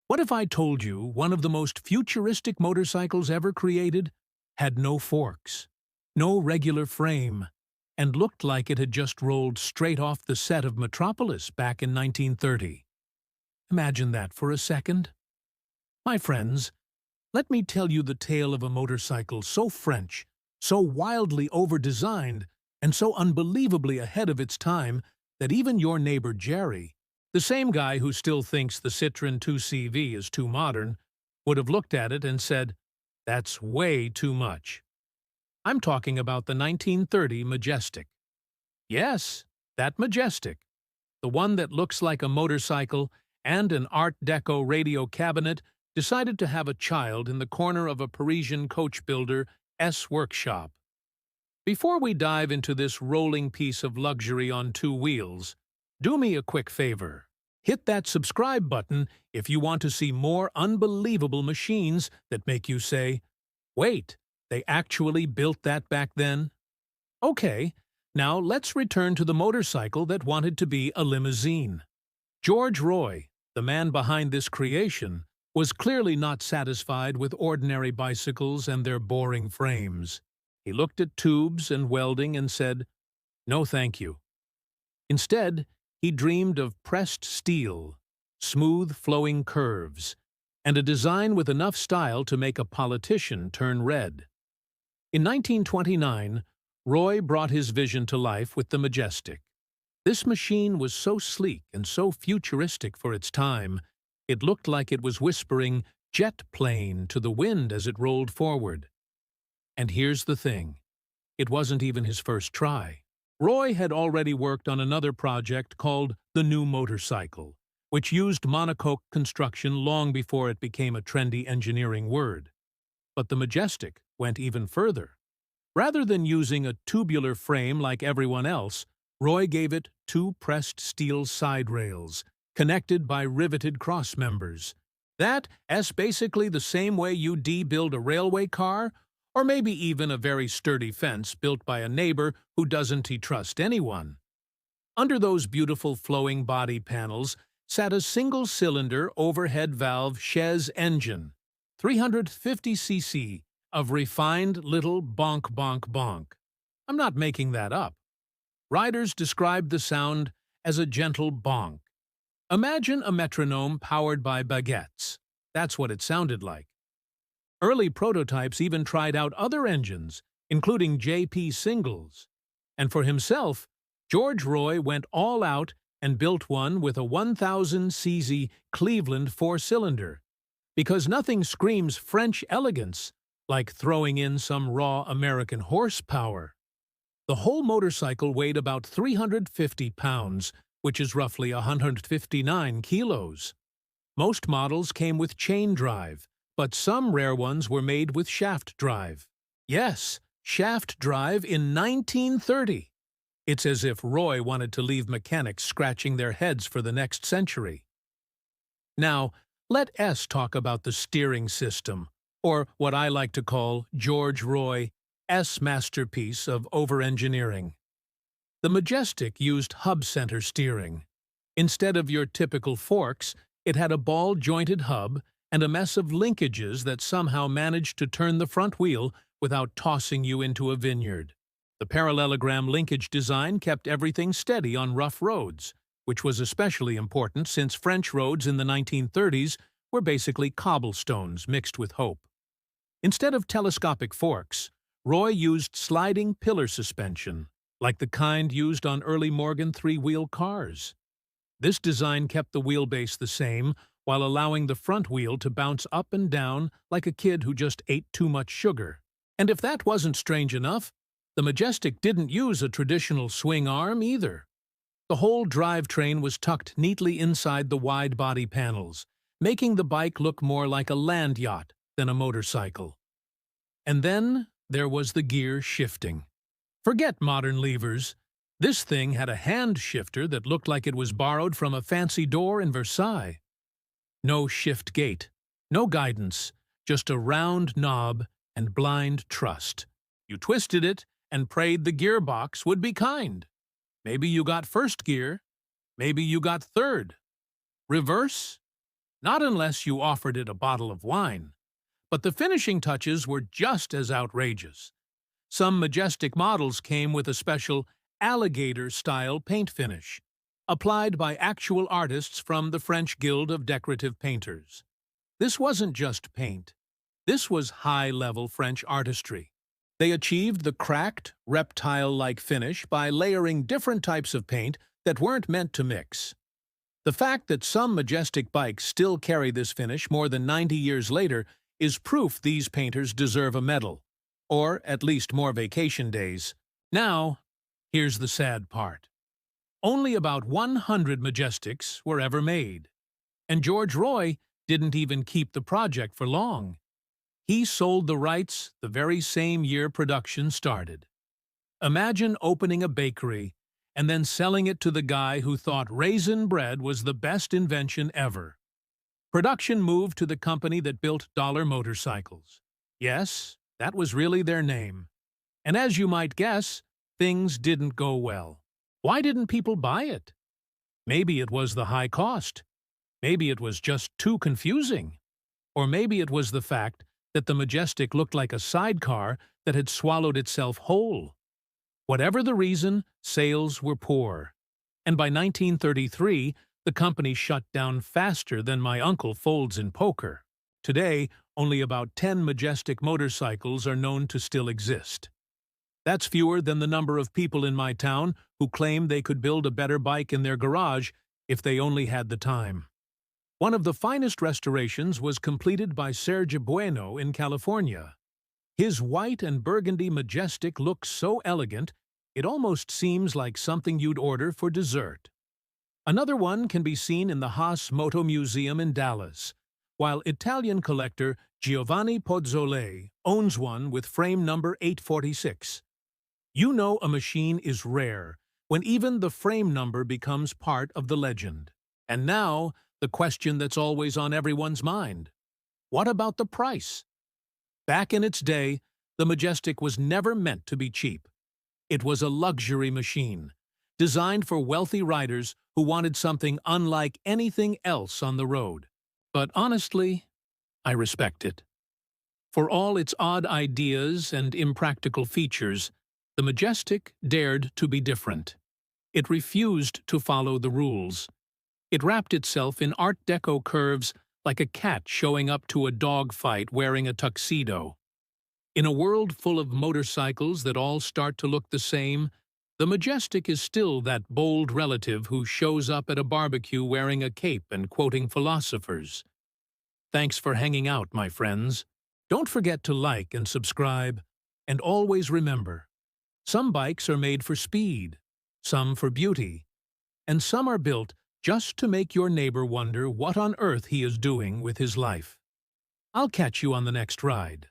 What if I told you one of the most futuristic motorcycles ever created had no forks, no regular frame, and looked like it had just rolled straight off the set of Metropolis back in 1930? Imagine that for a second. My friends, let me tell you the tale of a motorcycle so French, so wildly over-designed, and so unbelievably ahead of its time that even your neighbor Jerry, the same guy who still thinks the Citroën 2CV is too modern, would have looked at it and said, "That's way too much." I'm talking about the 1930 Majestic. Yes, that Majestic, the one that looks like a motorcycle and an Art Deco radio cabinet, decided to have a child in the corner of a Parisian coach builder S workshop. Before we dive into this rolling piece of luxury on two wheels, do me a quick favor. Hit that subscribe button if you want to see more unbelievable machines that make you say, "Wait, they actually built that back then?" Okay, now let's return to the motorcycle that wanted to be a limousine. George Roy, the man behind this creation, was clearly not satisfied with ordinary bicycles and their boring frames. He looked at tubes and welding and said, "No thank you." Instead, he dreamed of pressed steel, smooth flowing curves, and a design with enough style to make a politician turn red. In 1929, Roy brought his vision to life with the Majestic. This machine was so sleek and so futuristic for its time, it looked like it was whispering "jet plane" to the wind as it rolled forward. And here's the thing. It wasn't even his first try. Roy had already worked on another project called the New Motorcycle, which used monocoque construction long before it became a trendy engineering word. But the Majestic went even further. Rather than using a tubular frame like everyone else, Roy gave it two pressed steel side rails, connected by riveted cross members. That's basically the same way you build a railway car, or maybe even a very sturdy fence built by a neighbor who doesn't trust anyone. Under those beautiful flowing body panels sat a single-cylinder overhead valve Chaise engine, 350 cc, of refined little bonk bonk bonk. I'm not making that up. Riders described the sound as a gentle bonk. Imagine a metronome powered by baguettes. That's what it sounded like. Early prototypes even tried out other engines, including JP singles. And for himself, George Roy went all out and built one with a 1000 cc Cleveland four-cylinder, because nothing screams French elegance like throwing in some raw American horsepower. The whole motorcycle weighed about 350 pounds, which is roughly 159 kilos. Most models came with chain drive, but some rare ones were made with shaft drive. Yes, shaft drive in 1930. It's as if Roy wanted to leave mechanics scratching their heads for the next century. Now, let S talk about the steering system, or what I like to call George Roy S masterpiece of over-engineering. The Majestic used hub-center steering. Instead of your typical forks, it had a ball-jointed hub and a mess of linkages that somehow managed to turn the front wheel without tossing you into a vineyard. The parallelogram linkage design kept everything steady on rough roads, which was especially important since French roads in the 1930s were basically cobblestones mixed with hope. Instead of telescopic forks, Roy used sliding pillar suspension, like the kind used on early Morgan three-wheel cars. This design kept the wheelbase the same, while allowing the front wheel to bounce up and down like a kid who just ate too much sugar. And if that wasn't strange enough, the Majestic didn't use a traditional swing arm either. The whole drivetrain was tucked neatly inside the wide body panels, making the bike look more like a land yacht than a motorcycle. And then there was the gear shifting. Forget modern levers. This thing had a hand shifter that looked like it was borrowed from a fancy door in Versailles. No shift gate, no guidance, just a round knob and blind trust. You twisted it and prayed the gearbox would be kind. Maybe you got first gear, maybe you got third. Reverse? Not unless you offered it a bottle of wine. But the finishing touches were just as outrageous. Some Majestic models came with a special alligator-style paint finish, applied by actual artists from the French Guild of Decorative Painters. This wasn't just paint. This was high-level French artistry. They achieved the cracked, reptile-like finish by layering different types of paint that weren't meant to mix. The fact that some Majestic bikes still carry this finish more than 90 years later is proof these painters deserve a medal, or at least more vacation days. Now, here's the sad part. Only about 100 Majestics were ever made, and George Roy didn't even keep the project for long. He sold the rights the very same year production started. Imagine opening a bakery and then selling it to the guy who thought raisin bread was the best invention ever. Production moved to the company that built dollar motorcycles. Yes, that was really their name. And as you might guess, things didn't go well. Why didn't people buy it? Maybe it was the high cost. Maybe it was just too confusing. Or maybe it was the fact that the Majestic looked like a sidecar that had swallowed itself whole. Whatever the reason, sales were poor. And by 1933, the company shut down faster than my uncle folds in poker. Today, only about 10 Majestic motorcycles are known to still exist. That's fewer than the number of people in my town who claim they could build a better bike in their garage if they only had the time. One of the finest restorations was completed by Sergio Bueno in California. His white and burgundy Majestic looks so elegant, it almost seems like something you'd order for dessert. Another one can be seen in the Haas Moto Museum in Dallas, while Italian collector Giovanni Pozzolé owns one with frame number 846. You know a machine is rare when even the frame number becomes part of the legend. And now, the question that's always on everyone's mind. What about the price? Back in its day, the Majestic was never meant to be cheap. It was a luxury machine, designed for wealthy riders who wanted something unlike anything else on the road. But honestly, I respect it. For all its odd ideas and impractical features, the Majestic dared to be different. It refused to follow the rules. It wrapped itself in Art Deco curves like a cat showing up to a dog fight wearing a tuxedo. In a world full of motorcycles that all start to look the same, the Majestic is still that bold relative who shows up at a barbecue wearing a cape and quoting philosophers. Thanks for hanging out, my friends. Don't forget to like and subscribe, and always remember, some bikes are made for speed, some for beauty, and some are built just to make your neighbor wonder what on earth he is doing with his life. I'll catch you on the next ride.